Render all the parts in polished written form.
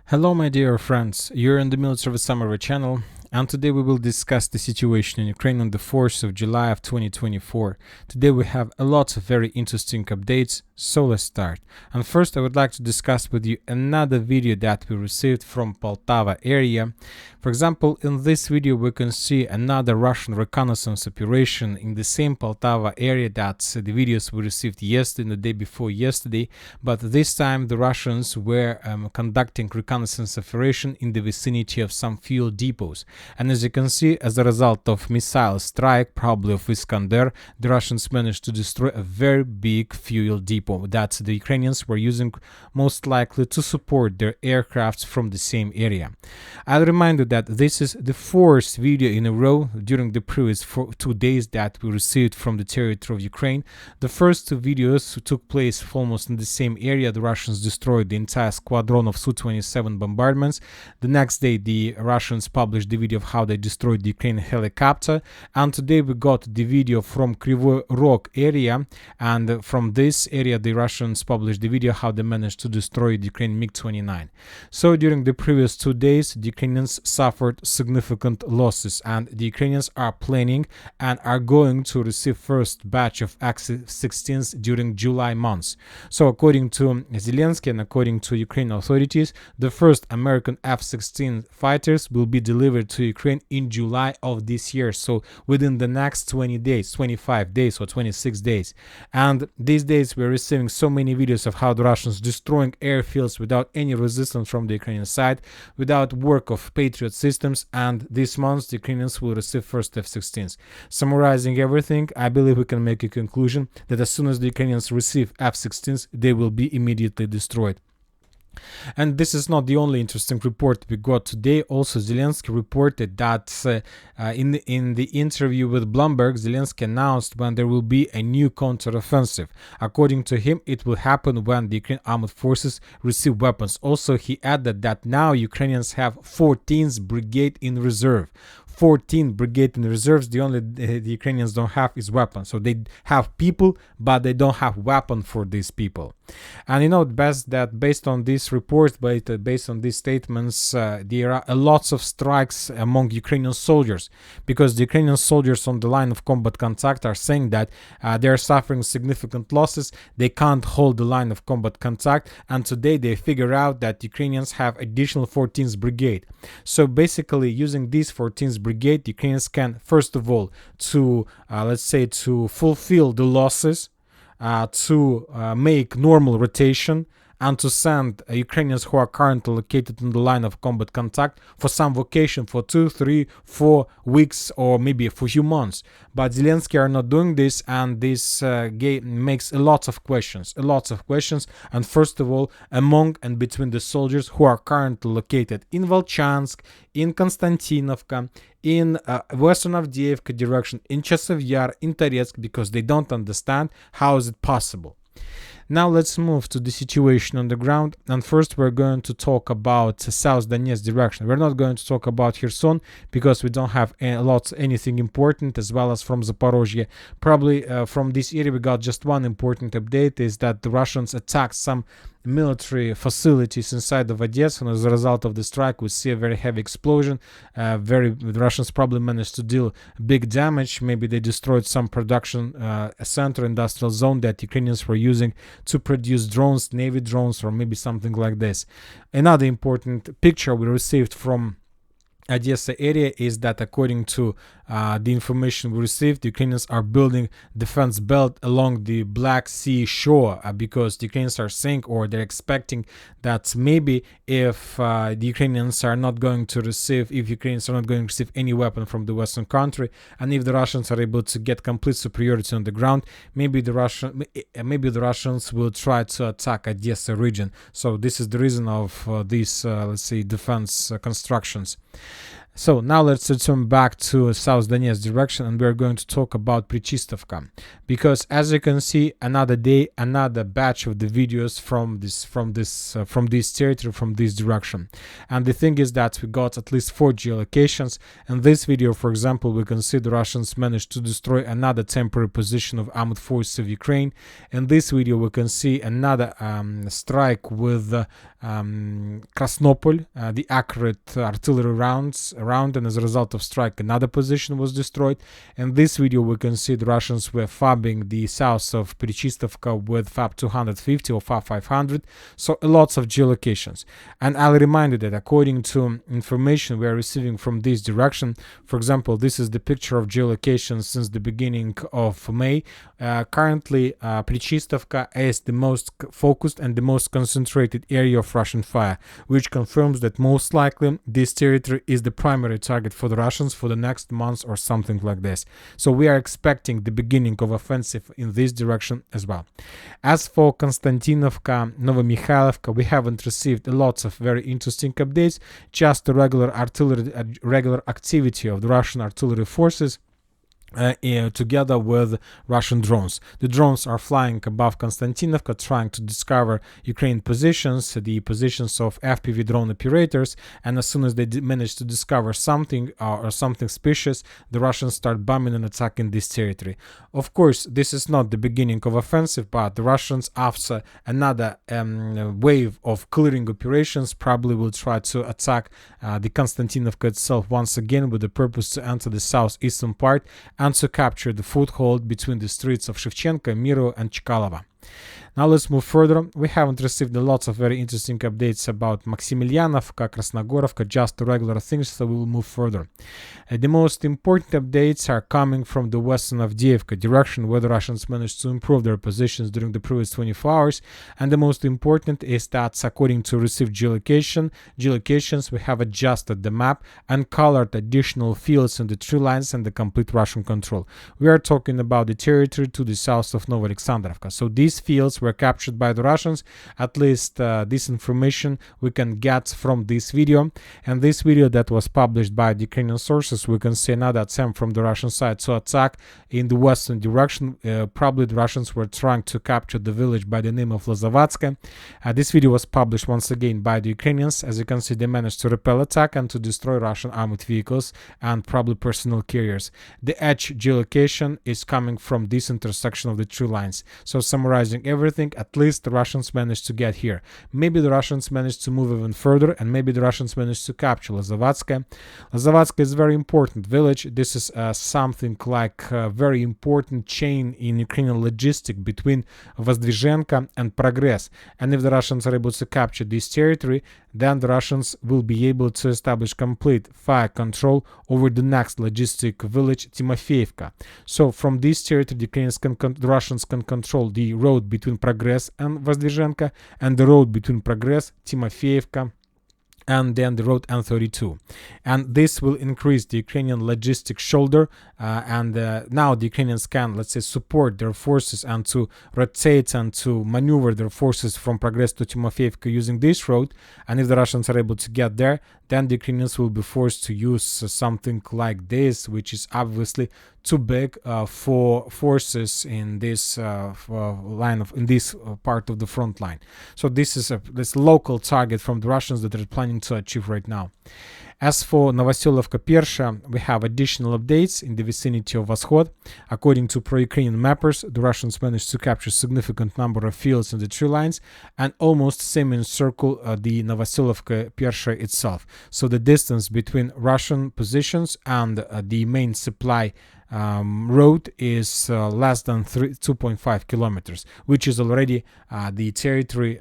Hello my dear friends, you're in the Military Summary channel, and today we will discuss the situation in Ukraine on the 4th of July of 2024. Today we have a lot of very interesting updates, so let's start. And first I would like to discuss with you another video that we received from Poltava area. For example, in this video we can see another Russian reconnaissance operation in the same Poltava area that the videos we received yesterday and the day before yesterday, but this time the Russians were conducting reconnaissance operation in the vicinity of some fuel depots. And as you can see, as a result of missile strike, probably of Iskander, the Russians managed to destroy a very big fuel depot that the Ukrainians were using most likely to support their aircrafts from the same area. I'll remind you that this is the fourth video in a row during the previous 2 days that we received from the territory of Ukraine. The first two videos took place almost in the same area. The Russians destroyed the entire squadron of Su-27 bombardments. The next day, the Russians published the video of how they destroyed the Ukrainian helicopter, and today we got the video from Kryvyi Rog area, and from this area the Russians published the video how they managed to destroy the Ukrainian MiG-29. So during the previous 2 days the Ukrainians suffered significant losses, and the Ukrainians are planning and are going to receive first batch of F-16s during July months. So according to Zelensky and according to Ukrainian authorities, the first American F-16 fighters will be delivered to Ukraine in July of this year, so within the next 20 days, 25 days or 26 days. And these days we're receiving so many videos of how the Russians destroying airfields without any resistance from the Ukrainian side, without work of Patriot systems, and this month the Ukrainians will receive first F-16s. Summarizing everything, I believe we can make a conclusion that as soon as the Ukrainians receive F-16s, they will be immediately destroyed. And this is not the only interesting report we got today. Also, Zelensky reported that in the interview with Bloomberg, Zelensky announced when there will be a new counteroffensive. According to him, it will happen when the Ukrainian armed forces receive weapons. Also, he added that now Ukrainians have 14th Brigade in reserve. 14 brigade in reserves. The only the Ukrainians don't have is weapons. So they have people, but they don't have weapon for these people. And you know best that based on these reports, based on these statements, there are lots of strikes among Ukrainian soldiers, because the Ukrainian soldiers on the line of combat contact are saying that they are suffering significant losses. They can't hold the line of combat contact, and today they figure out that Ukrainians have additional 14th brigade. So basically, using these 14th brigade, Ukrainians can first of all to let's say to fulfill the losses, to make normal rotation, and to send Ukrainians who are currently located in the line of combat contact for some vacation for 2, 3, 4 weeks or maybe for a few months. But Zelensky are not doing this, and this makes a lot of questions. And first of all, among and between the soldiers who are currently located in Volchansk, in Konstantinovka, in Western Avdiivka direction, in Chasiv Yar, in Toretsk, because they don't understand how is it possible. Now let's move to the situation on the ground, and first we're going to talk about South Donetsk direction. We're not going to talk about Kherson because we don't have anything important, as well as from Zaporozhye. Probably from this area we got just one important update, is that the Russians attacked some military facilities inside of Odessa, and as a result of the strike we see a very heavy explosion. The Russians probably managed to deal big damage. Maybe they destroyed some production center, industrial zone that Ukrainians were using to produce drones, Navy drones, or maybe something like this. Another important picture we received from Odessa area is that according to the information we received, the Ukrainians are building defense belt along the Black Sea shore, because the Ukrainians are saying, or they're expecting, that maybe if the Ukrainians are not going to receive, any weapon from the Western country, and if the Russians are able to get complete superiority on the ground, maybe the Russians will try to attack Odessa region. So this is the reason of these, let's say, defense constructions. So now let's return back to South Donetsk direction, and we're going to talk about Prichistovka, because as you can see, another day, another batch of the videos from this territory, from this direction. And the thing is that we got at least 4 geolocations. In this video, for example, we can see the Russians managed to destroy another temporary position of armed forces of Ukraine. In this video, we can see another strike with Krasnopol, the accurate artillery rounds around, and as a result of strike, another position was destroyed. In this video, we can see the Russians were fabbing the south of Petrichistovka with FAB 250 or FAB 500, so lots of geolocations. And I'll remind you that according to information we are receiving from this direction, for example, this is the picture of geolocations since the beginning of May. Currently, Petrichistovka is the most focused and the most concentrated area of Russian fire, which confirms that most likely this territory is the primary target for the Russians for the next months or something like this. So we are expecting the beginning of offensive in this direction as well. As for Konstantinovka, Novomikhailivka, we haven't received lots of very interesting updates, just the regular activity of the Russian artillery forces together with Russian drones. The drones are flying above Konstantinovka, trying to discover Ukraine positions, the positions of FPV drone operators, and as soon as they manage to discover something or something suspicious, the Russians start bombing and attacking this territory. Of course, this is not the beginning of offensive, but the Russians, after another wave of clearing operations, probably will try to attack the Konstantinovka itself once again, with the purpose to enter the southeastern part and to capture the foothold between the streets of Shevchenko, Miro, and Chkalova. Now let's move further. We haven't received lots of very interesting updates about Maximilianovka, Krasnogorovka, just the regular things, so we will move further. The most important updates are coming from the western Avdiivka direction, where the Russians managed to improve their positions during the previous 24 hours. And the most important is that, according to received geolocations, we have adjusted the map and colored additional fields in the tree lines and the complete Russian control. We are talking about the territory to the south of Novoalexandrovka. So these fields were captured by the Russians. At least this information we can get from this video. And this video that was published by the Ukrainian sources, we can see another attempt from the Russian side to attack in the western direction. Probably the Russians were trying to capture the village by the name of Lazavatske. This video was published once again by the Ukrainians. As you can see, they managed to repel attack and to destroy Russian armored vehicles and probably personnel carriers. The edge geolocation is coming from this intersection of the tree lines. So summarizing everything, at least the Russians managed to get here. Maybe the Russians managed to move even further, and maybe the Russians managed to capture Lazavatske. Lazavatske is a very important village. This is something like a very important chain in Ukrainian logistics between Vozdvizhenka and Progress. And if the Russians are able to capture this territory, then the Russians will be able to establish complete fire control over the next logistic village, Timofeevka. So from this territory, the Russians can control the road between Progress and Vozdvizhenka, and the road between Progress, Timofeevka, and then the road N32. And this will increase the Ukrainian logistic shoulder, and now the Ukrainians can, let's say, support their forces and to rotate and to maneuver their forces from Progress to Timofeevka using this road. And if the Russians are able to get there, then the Ukrainians will be forced to use something like this, which is obviously too big for forces in this part of the front line. So this is this local target from the Russians that they're planning to achieve right now. As for Novoselovka Persha, we have additional updates in the vicinity of Voshod. According to pro-Ukrainian mappers, the Russians managed to capture a significant number of fields in the tree lines and almost semi-encircle the Novoselovka Persha itself. So the distance between Russian positions and the main supply road is less than 2.5 kilometers, which is already the territory,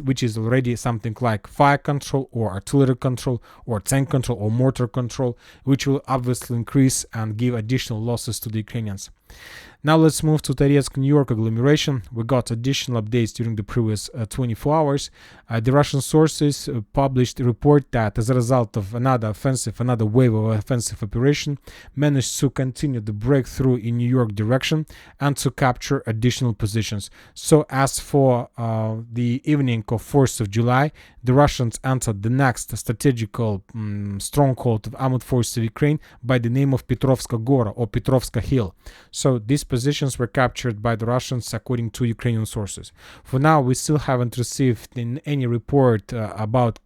which is already something like fire control or artillery control or tank control or mortar control, which will obviously increase and give additional losses to the Ukrainians. Now let's move to Toretsk, New York agglomeration. We got additional updates during the previous 24 hours. The Russian sources published a report that as a result of another wave of offensive operation, managed to continue the breakthrough in New York direction and to capture additional positions. So as for the evening of 4th of July, the Russians entered the next strategical stronghold of armed forces of Ukraine by the name of Petrivske Hora or Petrovska Hill. So these positions were captured by the Russians according to Ukrainian sources. For now, we still haven't received any report about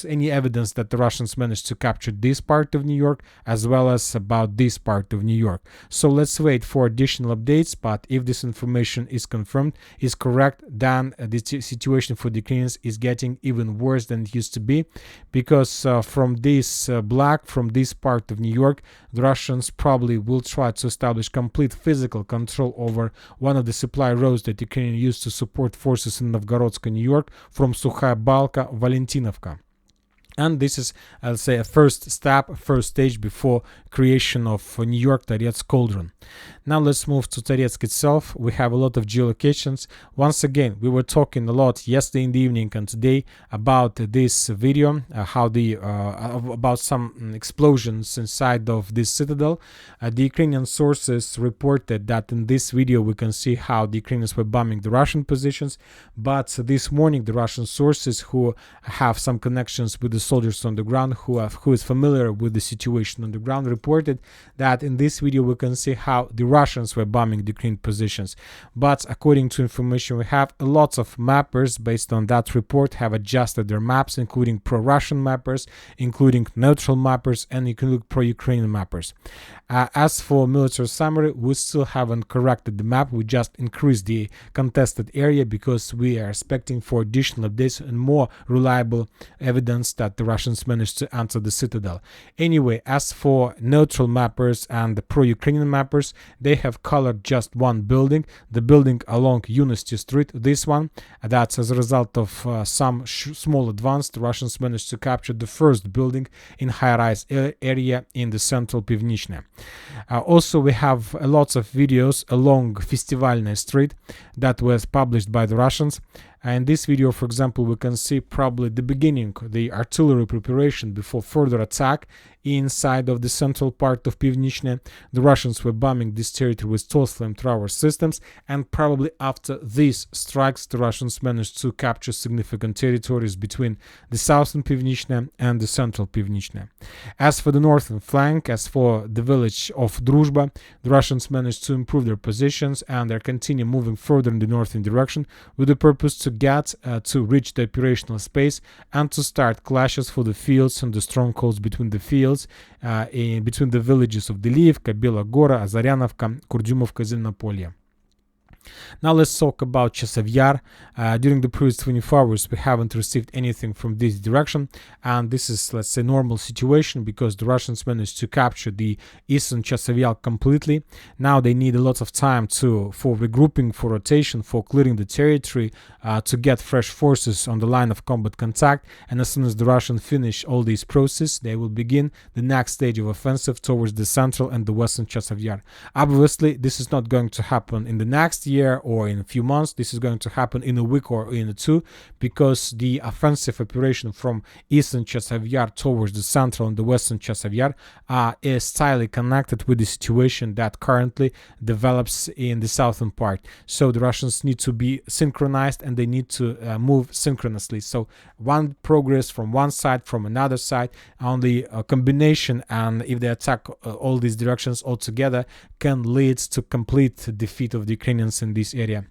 any evidence that the Russians managed to capture this part of New York as well as about this part of New York. So let's wait for additional updates, but if this information is confirmed, is correct, then the situation for the Ukrainians is getting even worse than it used to be, because from this from this part of New York, the Russians probably will try to establish complete physical control over one of the supply roads that Ukraine used to support forces in Novgorodsk, New York, from Sukhaya Balka, Valentinovka. And this is, I'll say, a first stage before creation of New York Toretsk cauldron. Now let's move to Toretsk itself. We have a lot of geolocations. Once again, we were talking a lot yesterday in the evening and today about this video, about some explosions inside of this citadel. The Ukrainian sources reported that in this video we can see how the Ukrainians were bombing the Russian positions, but this morning the Russian sources who have some connections with the soldiers on the ground, who is familiar with the situation on the ground, reported that in this video we can see how the Russians were bombing the Ukraine positions. But according to information we have, lots of mappers based on that report have adjusted their maps, including pro-Russian mappers, including neutral mappers, and including pro-Ukrainian mappers. As for military summary, we still haven't corrected the map. We just increased the contested area because we are expecting for additional updates and more reliable evidence that the Russians managed to enter the citadel. Anyway, as for neutral mappers and the pro-Ukrainian mappers, they have colored just one building, the building along Unity Street, this one. That's as a result of some small advance. The Russians managed to capture the first building in high-rise area in the central Pivnichne. Also, we have lots of videos along Festivalная Street that was published by the Russians. In this video, for example, we can see probably the beginning, the artillery preparation before further attack inside of the central part of Pivnichne. The Russians were bombing this territory with stealth flamethrower systems, and probably after these strikes, the Russians managed to capture significant territories between the southern Pivnichne and the central Pivnichne. As for the northern flank, as for the village of Druzhba, the Russians managed to improve their positions and they continue moving further in the northern direction with the purpose to reach the operational space and to start clashes for the fields and the strongholds between the fields, between the villages of Delivka, Bela Gora, Azaryanovka, Kurdyumovka, Zelnopolye. Now let's talk about Chasiv Yar. During the previous 24 hours, we haven't received anything from this direction, and this is, let's say, normal situation because the Russians managed to capture the eastern Chasiv Yar completely. Now they need a lot of time for regrouping, for rotation, for clearing the territory, to get fresh forces on the line of combat contact, and as soon as the Russians finish all these processes, they will begin the next stage of offensive towards the central and the western Chasiv Yar. Obviously, this is not going to happen in the next year or in a few months. This is going to happen in a week or in two, because the offensive operation from eastern Chasiv Yar towards the central and the western Chasiv Yar is tightly connected with the situation that currently develops in the southern part. So the Russians need to be synchronized and they need to move synchronously. So one progress from one side, from another side, only a combination, and if they attack all these directions all together, can lead to complete defeat of the Ukrainians in this area.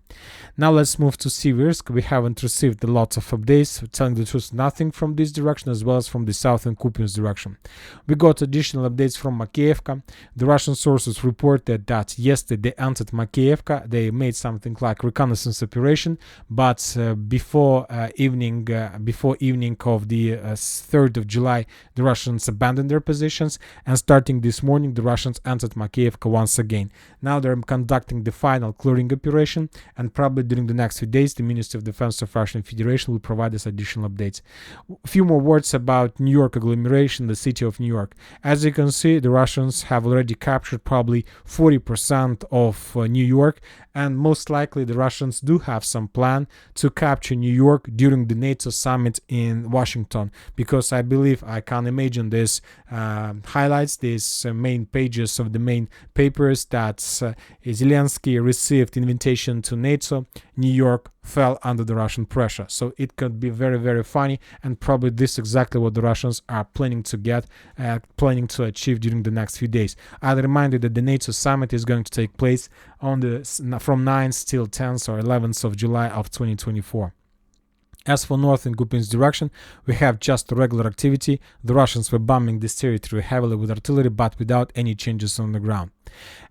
Now let's move to Siversk. We haven't received a lot of updates, telling the truth, nothing from this direction as well as from the southern Kupiansk direction. We got additional updates from Makeyevka. The Russian sources reported that yesterday they entered Makeyevka. They made something like reconnaissance operation, but before evening of the 3rd of July, the Russians abandoned their positions, and starting this morning, the Russians entered Makeyevka once again. Now they're conducting the final clearing operation operation, and probably during the next few days, the Ministry of Defense of Russian Federation will provide us additional updates. A few more words about New York agglomeration, the city of New York. As you can see, the Russians have already captured probably 40% of New York, and most likely the Russians do have some plan to capture New York during the NATO summit in Washington, because I believe, I can imagine this highlights, these main pages of the main papers, that Zelensky received invitation to NATO, New York fell under the Russian pressure. So it could be very, very funny, and probably this is exactly what the Russians are planning to achieve during the next few days. I'll remind you that the NATO summit is going to take place on from 9th till 10th or 11th of July of 2024. As for north in Kupinsk direction, we have just regular activity. The Russians were bombing this territory heavily with artillery, but without any changes on the ground.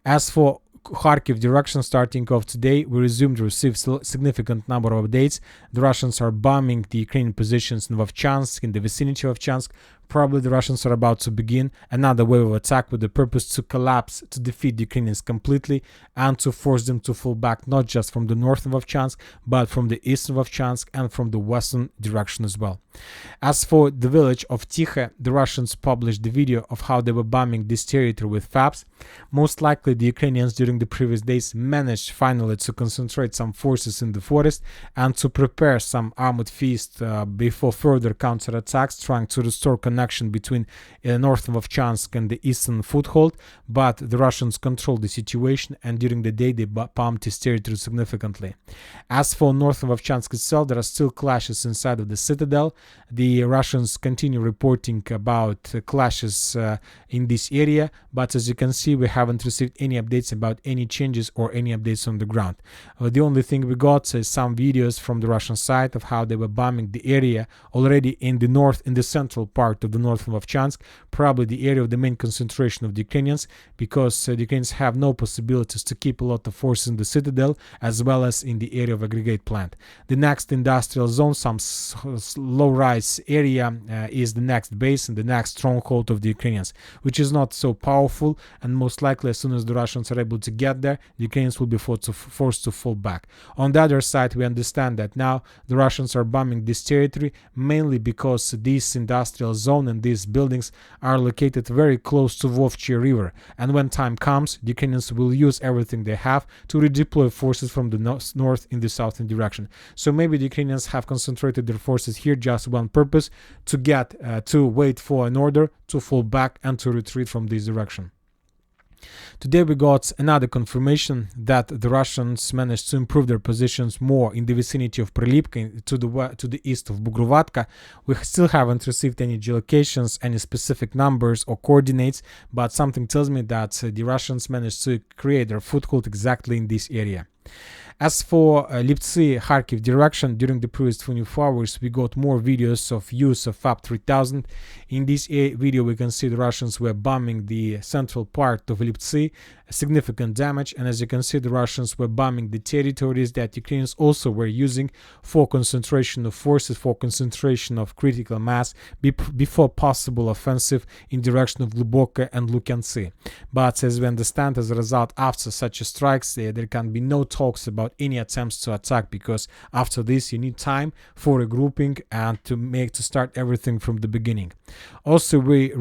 As for Kharkiv direction, starting off today, we resumed to receive significant number of updates. The Russians are bombing the Ukrainian positions in Vovchansk, in the vicinity of Vovchansk. Probably the Russians are about to begin another wave of attack with the purpose to collapse, to defeat the Ukrainians completely, and to force them to fall back, not just from the north of Vovchansk, but from the east of Vovchansk and from the western direction as well. As for the village of Tikhe, the Russians published the video of how they were bombing this territory with FABs. Most likely the Ukrainians during the previous days managed finally to concentrate some forces in the forest and to prepare some armored feast before further counterattacks, trying to restore connection between north of Vovchansk and the eastern foothold, but the Russians controlled the situation, and during the day they bombed this territory significantly. As for north of Vovchansk itself, there are still clashes inside of the citadel. The Russians continue reporting about clashes in this area, but as you can see, we haven't received any updates about any changes or any updates on the ground. The only thing we got is some videos from the Russian side of how they were bombing the area already in the north, in the central part of the north of Vovchansk, probably the area of the main concentration of the Ukrainians, because the Ukrainians have no possibilities to keep a lot of forces in the citadel as well as in the area of aggregate plant. The next industrial zone, some low-rise area, is the next base and the next stronghold of the Ukrainians, which is not so powerful, and most likely as soon as the Russians are able to get there, the Ukrainians will be forced to fall back. On the other side, we understand that now the Russians are bombing this territory mainly because this industrial zone and these buildings are located very close to Vovchi River, and when time comes, the Ukrainians will use everything they have to redeploy forces from the north in the southern direction. So maybe the Ukrainians have concentrated their forces here just one purpose, to wait for an order to fall back and to retreat from this direction. Today we got another confirmation that the Russians managed to improve their positions more in the vicinity of Prilipka, to the east of Bugrovatka. We still haven't received any geolocations, any specific numbers or coordinates, but something tells me that the Russians managed to create their foothold exactly in this area. As for Liptsy, Kharkiv direction, during the previous 24 hours, we got more videos of use of FAB 3000. In this video, we can see the Russians were bombing the central part of Liptsy, significant damage, and as you can see, the Russians were bombing the territories that Ukrainians also were using for concentration of forces, for concentration of critical mass before possible offensive in direction of Gluboka and Lukyantsy. But as we understand, as a result, after such strikes, there can be no talks about any attempts to attack, because after this you need time for regrouping and to start everything from the beginning. Also, we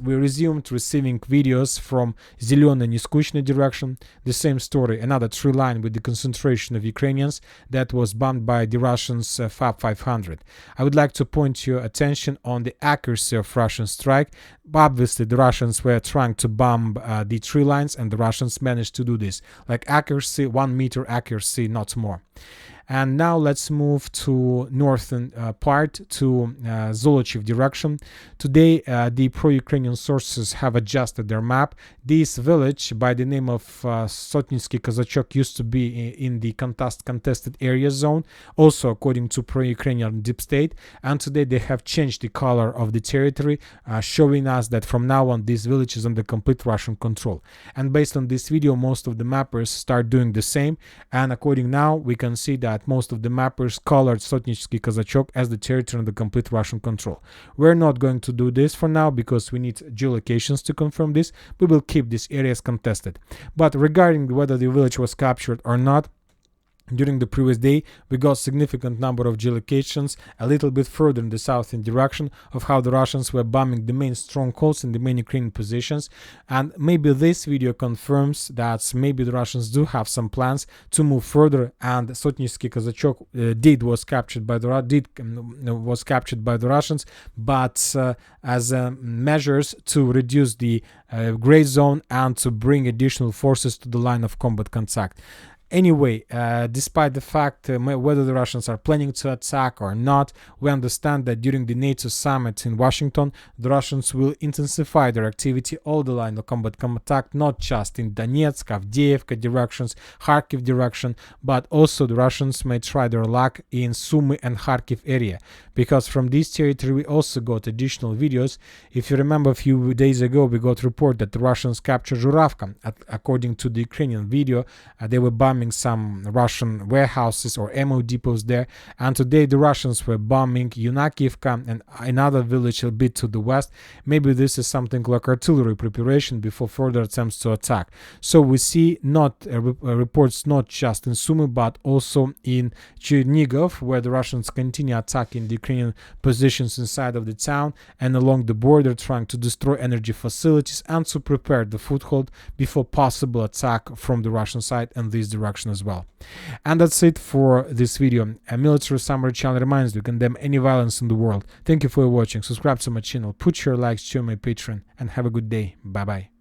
resumed receiving videos from Zeleny Niskuchny direction. The same story, another tree line with the concentration of Ukrainians that was bombed by the Russians FAB 500. I would like to point your attention on the accuracy of Russian strike. Obviously, the Russians were trying to bomb the tree lines, and the Russians managed to do this. Like accuracy, 1 meter accuracy, not more. And now let's move to northern part, to Zolochiv direction. Today, the pro-Ukrainian sources have adjusted their map. This village, by the name of Sotninsky Kazachok, used to be in the contested area zone, also according to pro-Ukrainian deep state. And today they have changed the color of the territory, showing us that from now on this village is under complete Russian control. And based on this video, most of the mappers start doing the same. And according now, we can see that that most of the mappers colored Sotnitsky Kazachok as the territory under complete Russian control. We're not going to do this for now because we need geolocations to confirm this. We will keep these areas contested. But regarding whether the village was captured or not, during the previous day, we got significant number of geolocations a little bit further in the southern direction of how the Russians were bombing the main strongholds in the main Ukrainian positions, and maybe this video confirms that maybe the Russians do have some plans to move further, and Sotnitsky Kazachok was captured by the Russians, but as measures to reduce the gray zone and to bring additional forces to the line of combat contact. Anyway, despite the fact whether the Russians are planning to attack or not, we understand that during the NATO summit in Washington, the Russians will intensify their activity all the line of combat contact, not just in Donetsk, Avdiivka directions, Kharkiv direction, but also the Russians may try their luck in Sumy and Kharkiv area, because from this territory we also got additional videos. If you remember, a few days ago we got report that the Russians captured Zhuravka. According to the Ukrainian video, they were bombing some Russian warehouses or ammo depots there, and today the Russians were bombing Yunakivka and another village a bit to the west. Maybe this is something like artillery preparation before further attempts to attack. So we see reports not just in Sumy but also in Chernigov, where the Russians continue attacking the Ukrainian positions inside of the town and along the border, trying to destroy energy facilities and to prepare the foothold before possible attack from the Russian side in this direction as well. And that's it for this video. A military summary channel reminds you to condemn any violence in the world. Thank you for watching. Subscribe to my channel, put your likes, join my Patreon, and have a good day. Bye bye.